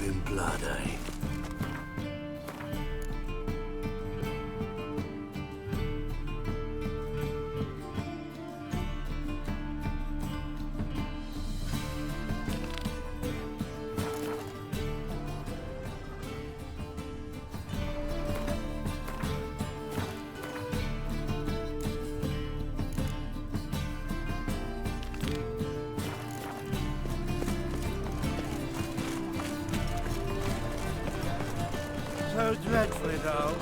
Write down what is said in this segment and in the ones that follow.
living blood, eh? So dreadfully dull.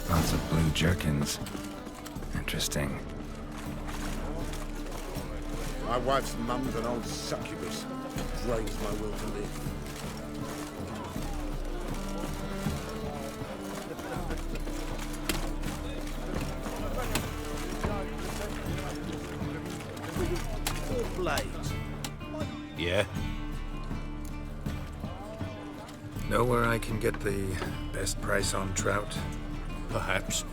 Lots of blue jerkins. Interesting. My wife's mum's an old succubus. Drains my will to live. Blades. Yeah? Know where I can get the best price on trout? Perhaps.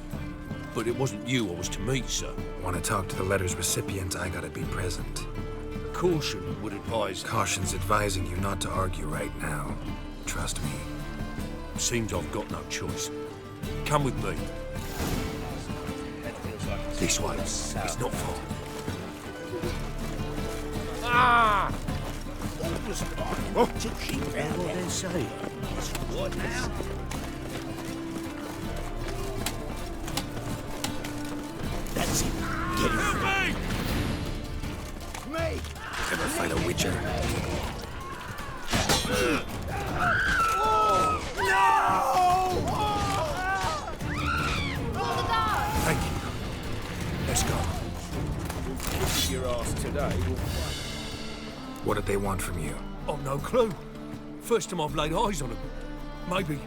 But it wasn't you I was to meet, sir. Want to talk to the letter's recipient, I gotta be present. Caution would advise... Caution's advising you not to argue right now. Trust me. Seems I've got no choice. Come with me. This way. It's not far. Ah! What was to keep out what they say? What now? That's it. Get it. Me! Ever fight a witcher? Thank you. Let's go. Your ass today. What did they want from you? I've no clue. First time I've laid eyes on them. Maybe...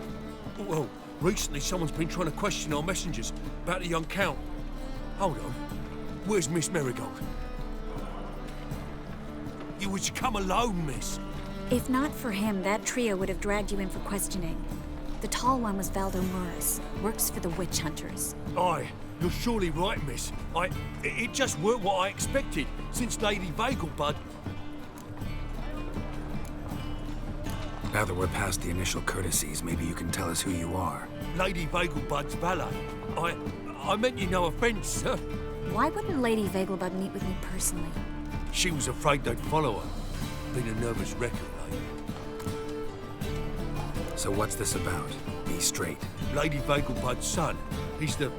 Well, recently someone's been trying to question our messengers about the young Count. Hold on. Where's Miss Marigold? You was to come alone, miss. If not for him, that trio would have dragged you in for questioning. The tall one was Valdo Morris, works for the witch hunters. Aye, you're surely right, miss. It just weren't what I expected, since Lady Vegelbud... Now that we're past the initial courtesies, maybe you can tell us who you are. Lady Vegelbud's valet. I meant you no offence, sir. Why wouldn't Lady Vegelbud meet with me personally? She was afraid they'd follow her. Been a nervous wreck of late. So what's this about? Be straight. Lady Vegelbud's son. He's the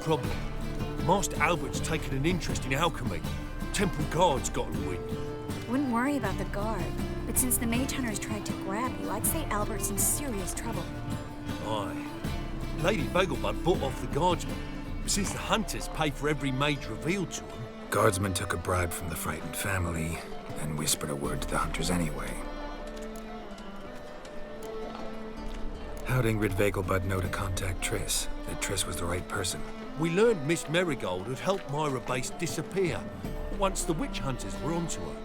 problem. Master Albert's taken an interest in alchemy. Temple Guard's gotten wind. Wouldn't worry about the guard, but since the mage hunters tried to grab you, I'd say Albert's in serious trouble. Aye. Lady Vegelbud bought off the guardsman. Since the hunters pay for every mage revealed to them. Guardsman took a bribe from the frightened family and whispered a word to the hunters anyway. How'd Ingrid Vegelbud know to contact Triss? That Triss was the right person? We learned Miss Marigold had helped Myra Base disappear once the witch hunters were onto her.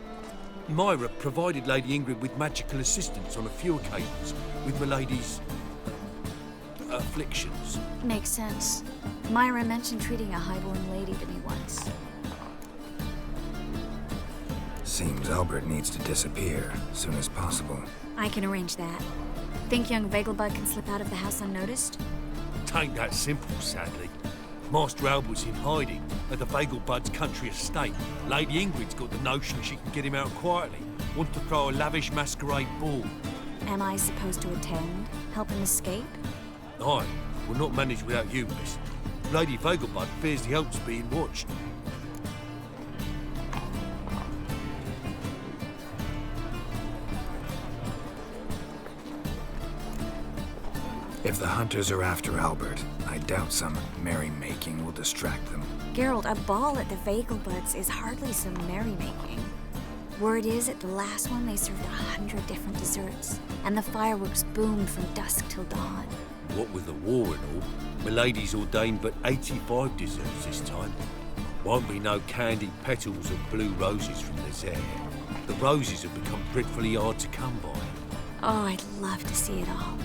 Myra provided Lady Ingrid with magical assistance on a few occasions with Milady's... afflictions. Makes sense. Myra mentioned treating a highborn lady to me once. Seems Albert needs to disappear as soon as possible. I can arrange that. Think young Vegelbud can slip out of the house unnoticed? Tain't that simple, sadly. Master Albert's in hiding at the Vegelbud's country estate. Lady Ingrid's got the notion she can get him out quietly. Want to throw a lavish masquerade ball. Am I supposed to attend? Help him escape? Aye, we'll not manage without you, miss. Lady Vegelbud fears the Alps being watched. If the hunters are after Albert, I doubt some merrymaking will distract them. Geralt, a ball at the Vegelbuds is hardly some merrymaking. Word is, at the last one they served 100 different desserts, and the fireworks boomed from dusk till dawn. What with the war and all, Milady's ordained but 85 desserts this time. Won't be no candied petals of blue roses from the Zaire. The roses have become dreadfully hard to come by. Oh, I'd love to see it all.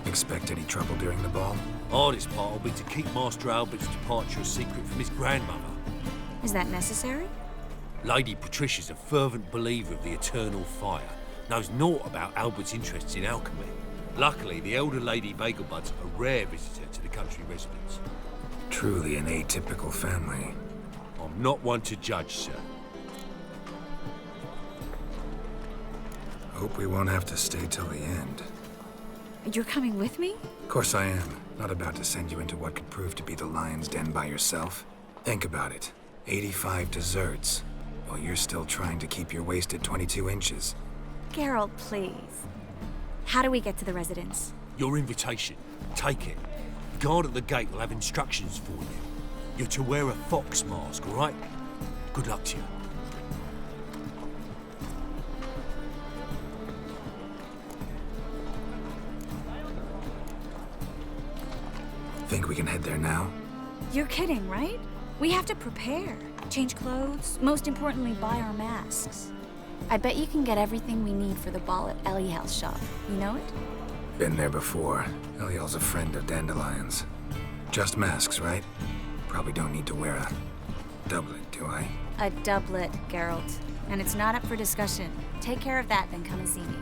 Expect any trouble during the ball? Hardest part will be to keep Master Albert's departure a secret from his grandmother. Is that necessary? Lady Patricia's a fervent believer of the eternal fire, knows naught about Albert's interests in alchemy. Luckily, the elder Lady Bagelbud's a rare visitor to the country residence. Truly an atypical family. I'm not one to judge, sir. Hope we won't have to stay till the end. You're coming with me? Of course I am. Not about to send you into what could prove to be the lion's den by yourself. Think about it. 85 desserts, while you're still trying to keep your waist at 22 inches. Geralt, please. How do we get to the residence? Your invitation. Take it. The guard at the gate will have instructions for you. You're to wear a fox mask, all right? Good luck to you. Think we can head there now? You're kidding, right? We have to prepare. Change clothes, most importantly, buy our masks. I bet you can get everything we need for the ball at Eliel's shop. You know it? Been there before. Eliel's a friend of Dandelion's. Just masks, right? Probably don't need to wear a doublet, do I? A doublet, Geralt. And it's not up for discussion. Take care of that, then come and see me.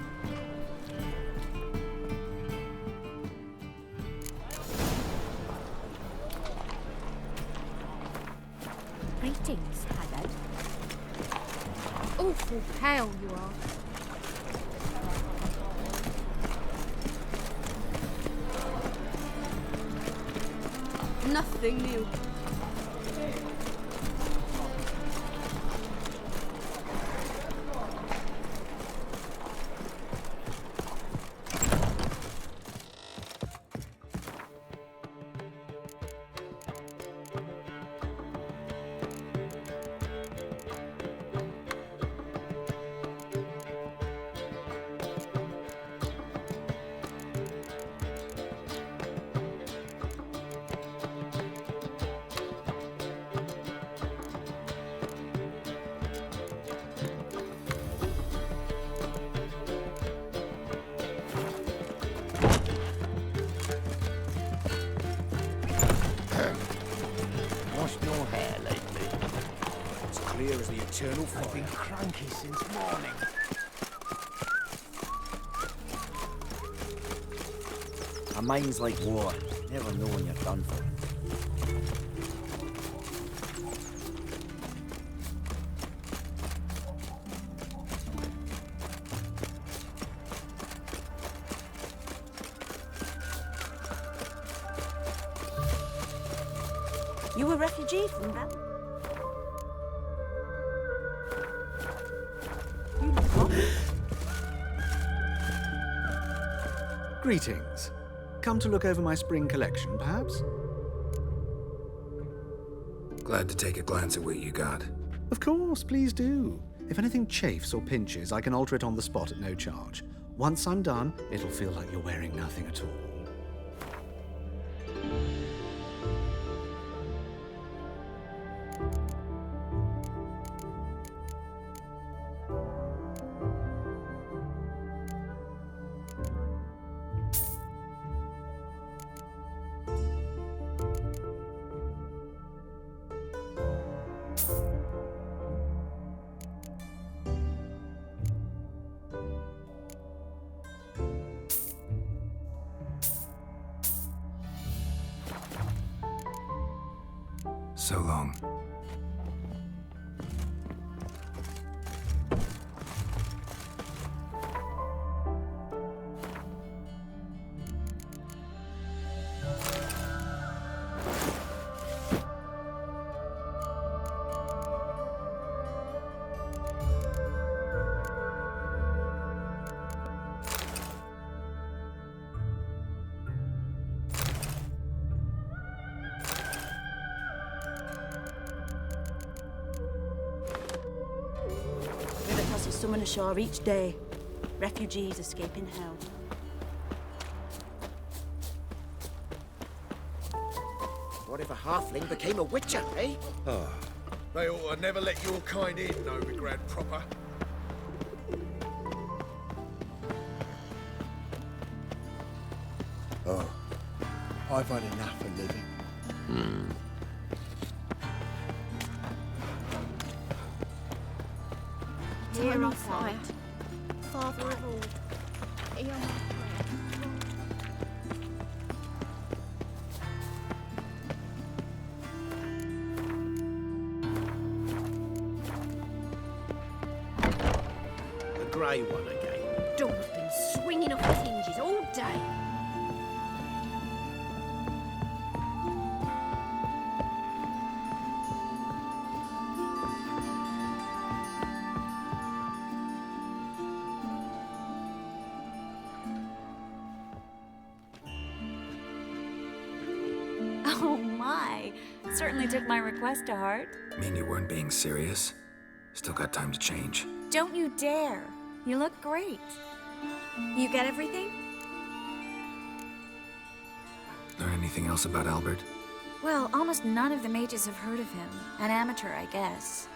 Greetings, Haggard. Awful pale you are. Nothing new. Washed your hair lately? It's clear as the eternal fire. I've been cranky since morning. A mind's like water. Never know when you're done for. You a refugee from Val? You look lost. Greetings. Come to look over my spring collection, perhaps? Glad to take a glance at what you got. Of course, please do. If anything chafes or pinches, I can alter it on the spot at no charge. Once I'm done, it'll feel like you're wearing nothing at all. So long. Rivet has to summon ashore each day. Refugees escaping hell. halfling became a witcher, eh? They ought to never let your kind in, Novigrad proper. Oh, I've had enough of living. Dear my fire. Father of all. Hear my prayer. The grey one again. Door's been swinging off its hinges all day. Oh my! Certainly took my request to heart. Mean you weren't being serious? Still got time to change. Don't you dare! You look great. You get everything? Learn anything else about Albert? Well, almost none of the mages have heard of him. An amateur, I guess.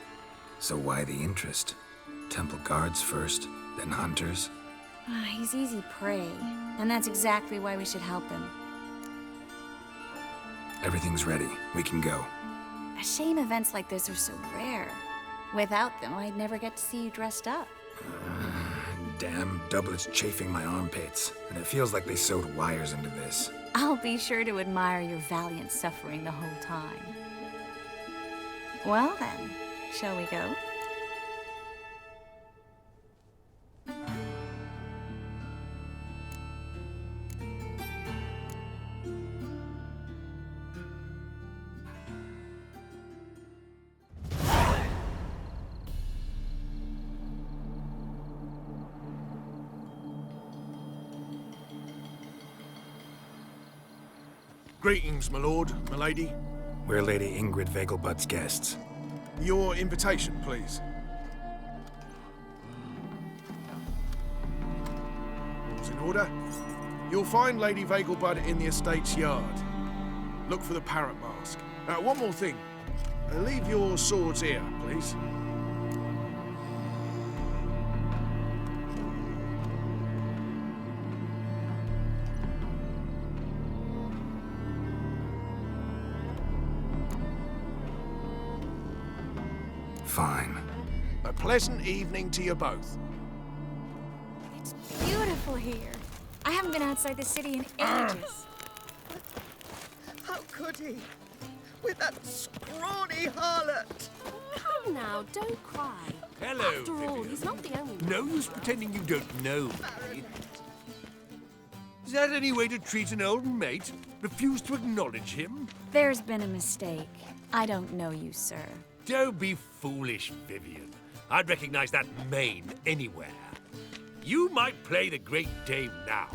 So why the interest? Temple guards first, then hunters? He's easy prey, and that's exactly why we should help him. Everything's ready. We can go. A shame events like this are so rare. Without them, I'd never get to see you dressed up. Damn doublets chafing my armpits, and it feels like they sewed wires into this. I'll be sure to admire your valiant suffering the whole time. Well then, shall we go? Greetings, my lord, my lady. We're Lady Ingrid Vegelbud's guests. Your invitation, please. All's in order. You'll find Lady Vegelbud in the estate's yard. Look for the parrot mask. One more thing. Leave your swords here, please. Fine. A pleasant evening to you both. It's beautiful here. I haven't been outside the city in ages. How could he? With that scrawny harlot! Come now, don't cry. Hello, After all, Vivian. he's not the only one. No use pretending you don't know me. Is that any way to treat an old mate? Refuse to acknowledge him? There's been a mistake. I don't know you, sir. Don't be foolish, Vivian. I'd recognize that mane anywhere. You might play the Great Dame now,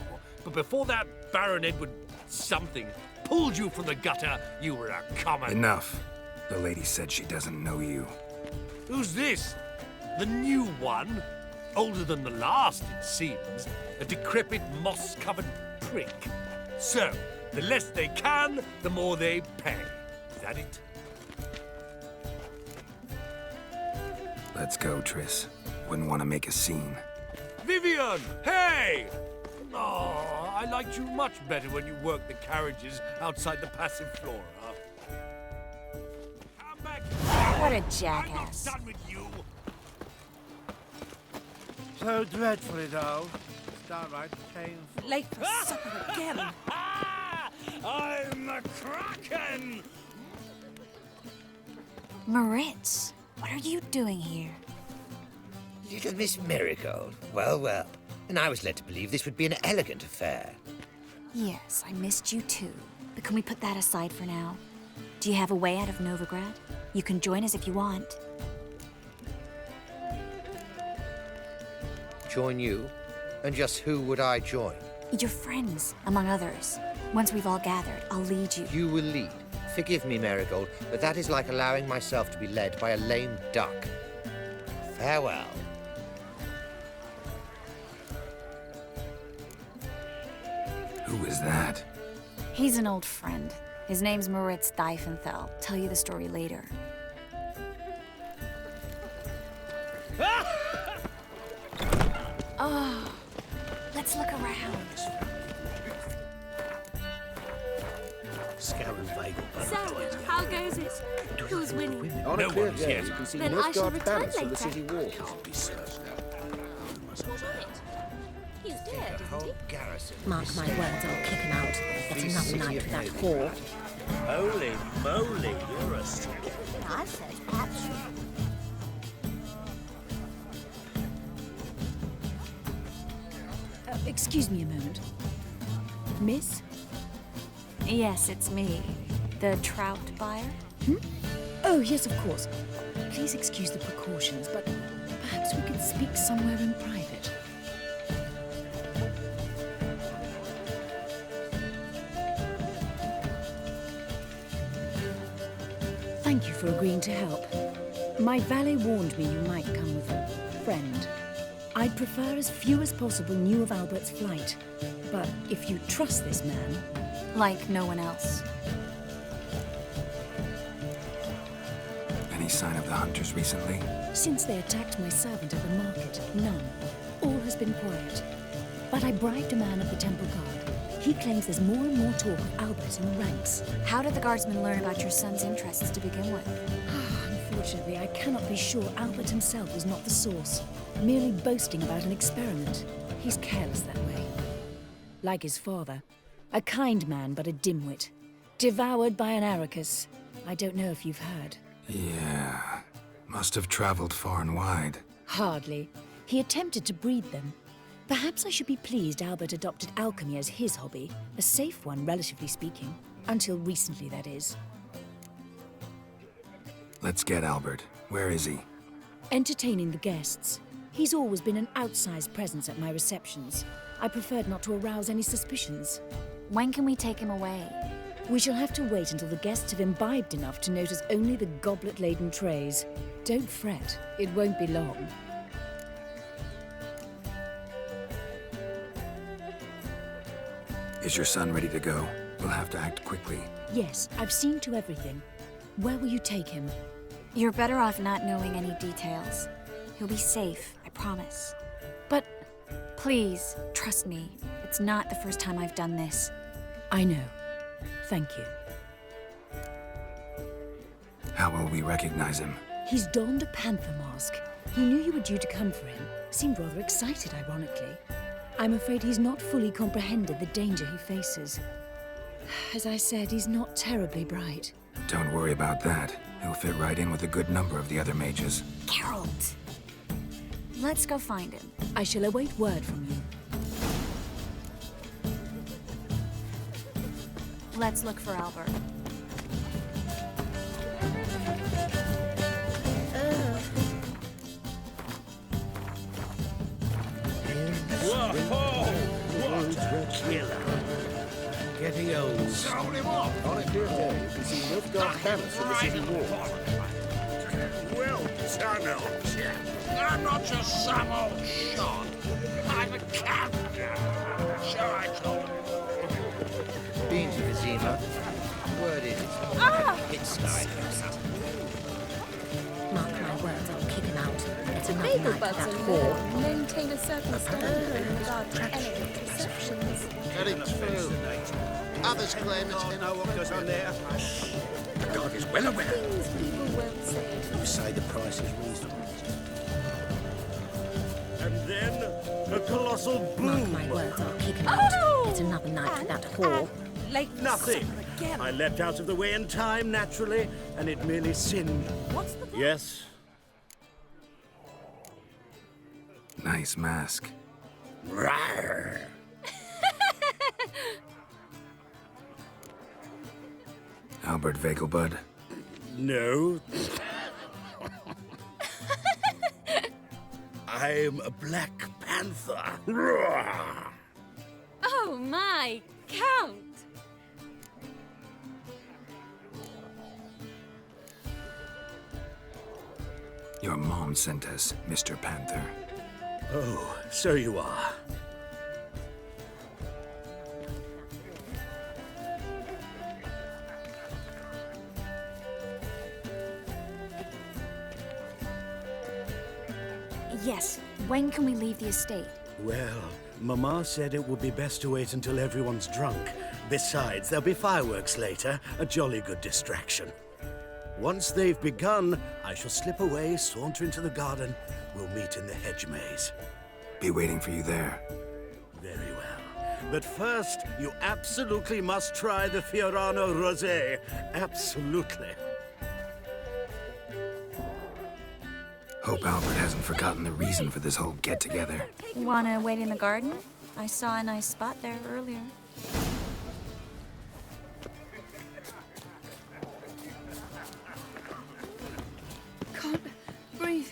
but before that Baron Edward something pulled you from the gutter, you were a common... Enough. The lady said she doesn't know you. Who's this? The new one? Older than the last, it seems. A decrepit, moss-covered prick. So, the less they can, the more they pay. Is that it? Let's go, Triss. Wouldn't want to make a scene. Vivian! Hey! Oh, I liked you much better when you worked the carriages outside the passive flora. Come back! What a I'm not jackass. done with you! So dreadfully dull. It's downright painful. Late for supper again. I'm the Kraken! Moritz, what are you doing here? Little Miss Marigold. Well, well. And I was led to believe this would be an elegant affair. Yes, I missed you too. But can we put that aside for now? Do you have a way out of Novigrad? You can join us if you want. Join you? And just who would I join? Your friends, among others. Once we've all gathered, I'll lead you. You will lead. Forgive me, Marigold, but that is like allowing myself to be led by a lame duck. Farewell. Who is that? He's an old friend. His name's Moritz Diefenthal. Tell you the story later. Oh, let's look around. Scarron Vegelbud. So, how goes it? Who's winning? On No a clear one's day, yet. you can see Then I shall Nilfgaard's return banners from the later. city walls. Can't be certain. He's dead, isn't he? Garrison. Mark my words, I'll kick him out. It's another night for that whore. Holy moly, you're a I said perhaps. Excuse me a moment. Miss? Yes, it's me. The trout buyer? Oh, yes, of course. Please excuse the precautions, but perhaps we could speak somewhere in private. Thank you for agreeing to help. My valet warned me you might come with a friend. I'd prefer as few as possible knew of Albert's flight. But if you trust this man... Like no one else. Any sign of the hunters recently? Since they attacked my servant at the market, none. All has been quiet. But I bribed a man of the Temple Guard. He claims there's more and more talk of Albert in the ranks. How did the guardsmen learn about your son's interests to begin with? Unfortunately, I cannot be sure Albert himself was not the source, merely boasting about an experiment. He's careless that way. Like his father. A kind man, but a dimwit. Devoured by an Arrakis. I don't know if you've heard. Yeah. Must have traveled far and wide. Hardly. He attempted to breed them. Perhaps I should be pleased Albert adopted alchemy as his hobby. A safe one, relatively speaking. Until recently, that is. Let's get Albert. Where is he? Entertaining the guests. He's always been an outsized presence at my receptions. I preferred not to arouse any suspicions. When can we take him away? We shall have to wait until the guests have imbibed enough to notice only the goblet-laden trays. Don't fret, it won't be long. Is your son ready to go? We'll have to act quickly. Yes, I've seen to everything. Where will you take him? You're better off not knowing any details. He'll be safe, I promise. But... Please, trust me. It's not the first time I've done this. I know. Thank you. How will we recognize him? He's donned a panther mask. He knew you were due to come for him. Seemed rather excited, ironically. I'm afraid he's not fully comprehended the danger he faces. As I said, he's not terribly bright. Don't worry about that. He'll fit right in with a good number of the other mages. Geralt! Let's go find him. I shall await word from you. Let's look for Albert. Whoa! What a killer! Getting old. Sold him off! On a clear day, you can see Nilfgaard's banners from the city walls. Well done, old chap. I'm not just some old shot. I'm a captain. So I told him. Been to Vizima. Word is, it's nice. Mark my words, I'll kick him out. It's another Bagel night for buds that and whore. maintain a certain standard in regard to elegant receptions. Very true. Others claim it's You know what goes on there? God is well aware. Things people won't say. You say the price is reasonable. And then a colossal Mark boom. my words, I'll kick him out. Oh! It's another night for that whore. Nothing. I leapt out of the way in time, naturally, and it merely singed. What's the Yes. Nice mask. Rawr. Albert Vegelbud. No. I'm a Black Panther. Rawr. Oh my, Count! Your mom sent us, Mr. Panther. Oh, so you are. Yes, when can we leave the estate? Well, Mama said it would be best to wait until everyone's drunk. Besides, there'll be fireworks later, a jolly good distraction. Once they've begun, I shall slip away, saunter into the garden. We'll meet in the hedge maze. Be waiting for you there. Very well. But first, you absolutely must try the Fiorano Rosé. Absolutely. Hope Albert hasn't forgotten the reason for this whole get-together. Wanna wait in the garden? I saw a nice spot there earlier. Can't breathe.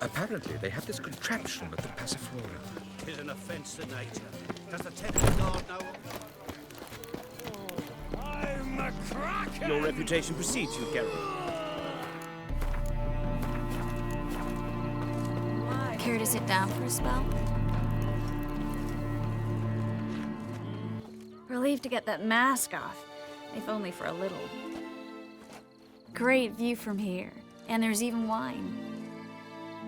Apparently, they have this contraption with the passiflora. Tis an offence to nature. Does the temple guard know of? I'm a kraken! Your reputation precedes you, Geralt. Care to sit down for a spell? Relieved to get that mask off, if only for a little. Great view from here, and there's even wine.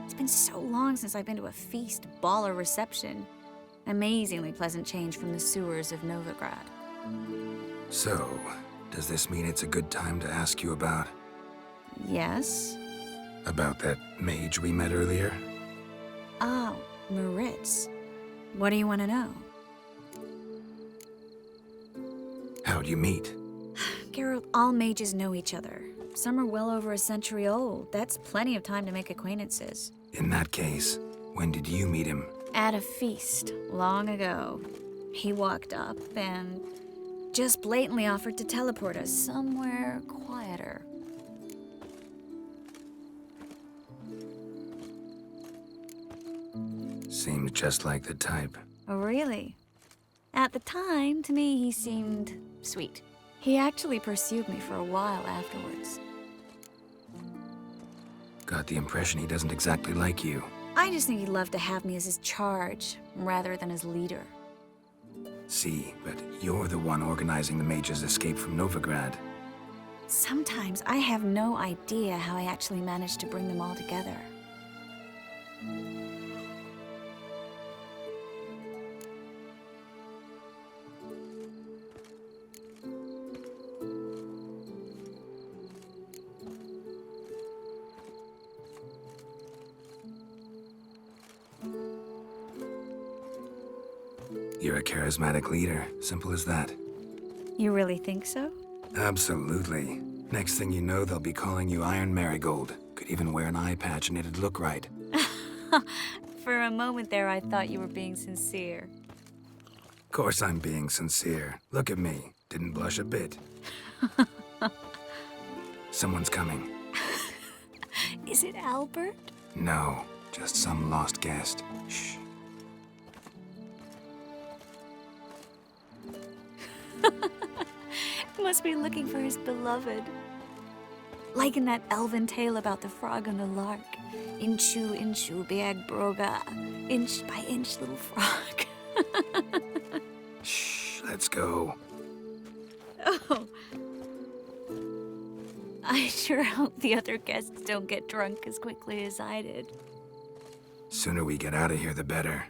It's been so long since I've been to a feast, ball, or reception. Amazingly pleasant change from the sewers of Novigrad. So, does this mean it's a good time to ask you about... Yes? about that mage we met earlier? Oh, Maritz. What do you want to know? How'd you meet? Geralt, all mages know each other. Some are well over a century old. That's plenty of time to make acquaintances. In that case, when did you meet him? At a feast, long ago. He walked up and just blatantly offered to teleport us somewhere quieter. Seemed just like the type. Oh, really? At the time, to me, he seemed sweet. He actually pursued me for a while afterwards. Got the impression he doesn't exactly like you. I just think he'd love to have me as his charge, rather than his leader. See, but you're the one organizing the mage's escape from Novigrad. Sometimes I have no idea how I actually managed to bring them all together. You're a charismatic leader. Simple as that. You really think so? Absolutely. Next thing you know, they'll be calling you Iron Marigold. Could even wear an eye patch and it'd look right. For a moment there, I thought you were being sincere. Of course I'm being sincere. Look at me. Didn't blush a bit. Someone's coming. Is it Albert? No, just some lost guest. Shh. Must be looking for his beloved. Like in that elven tale about the frog and the lark. Inchu, inchu, biag broga. Inch by inch, little frog. Shh, let's go. Oh. I sure hope the other guests don't get drunk as quickly as I did. Sooner we get out of here, the better.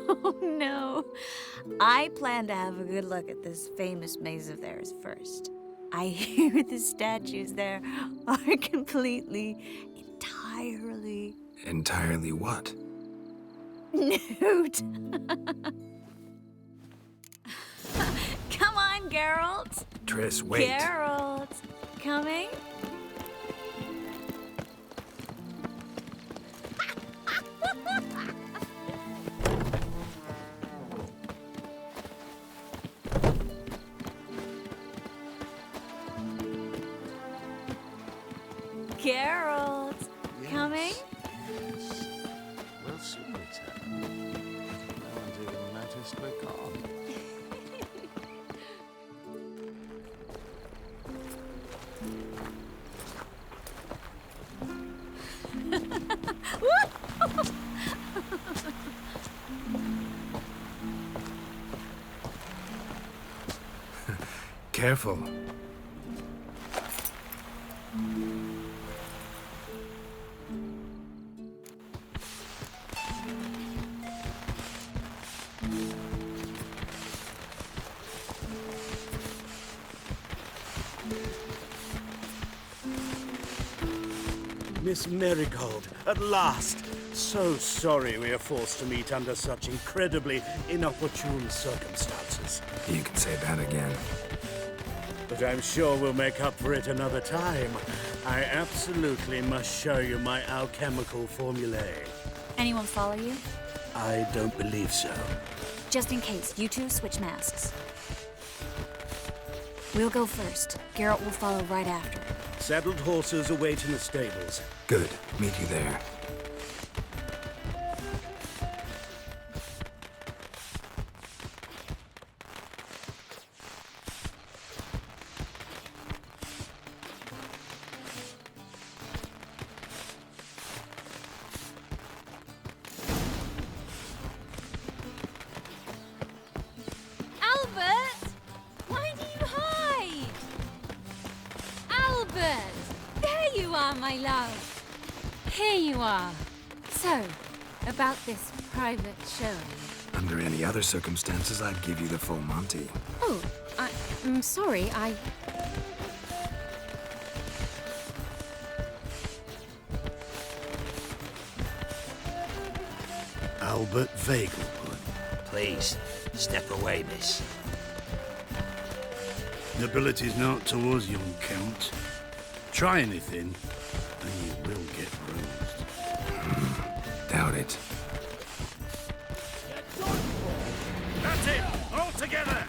Oh, no. I plan to have a good look at this famous maze of theirs first. I hear the statues there are entirely... Entirely what? nude. Come on, Geralt. Triss, wait. Geralt. Coming? Geralt, coming? Yes. We'll soon return. No one's even noticed we're gone. Careful. Miss Marigold, at last. So sorry we are forced to meet under such incredibly inopportune circumstances. You can say that again. But I'm sure we'll make up for it another time. I absolutely must show you my alchemical formulae. Anyone follow you? I don't believe so. Just in case, you two switch masks. We'll go first. Geralt will follow right after. Saddled horses await in the stables. Good. Meet you there. Albert! Why do you hide? Albert! There you are, my love. Here you are. So, about this private showing. Under any other circumstances, I'd give you the full Monty. Oh, I'm sorry, Albert Vegelbud. Please, step away, miss. Nobility's not towards young Count. Try anything, and you will get bruised. Doubt it. That's it! All together!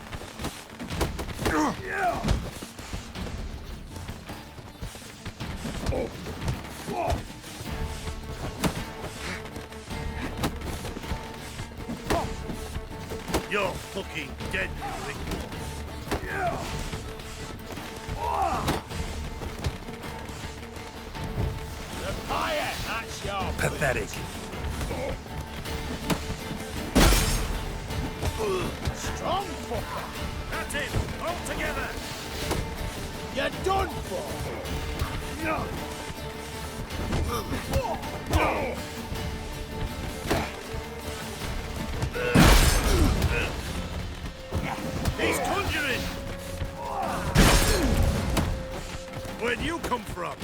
You're fucking dead, you think. The fire! That's your Pathetic. strong fucker! That's it! All together! You're done for! He's conjuring! Where'd you come from?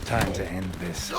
Time to end this.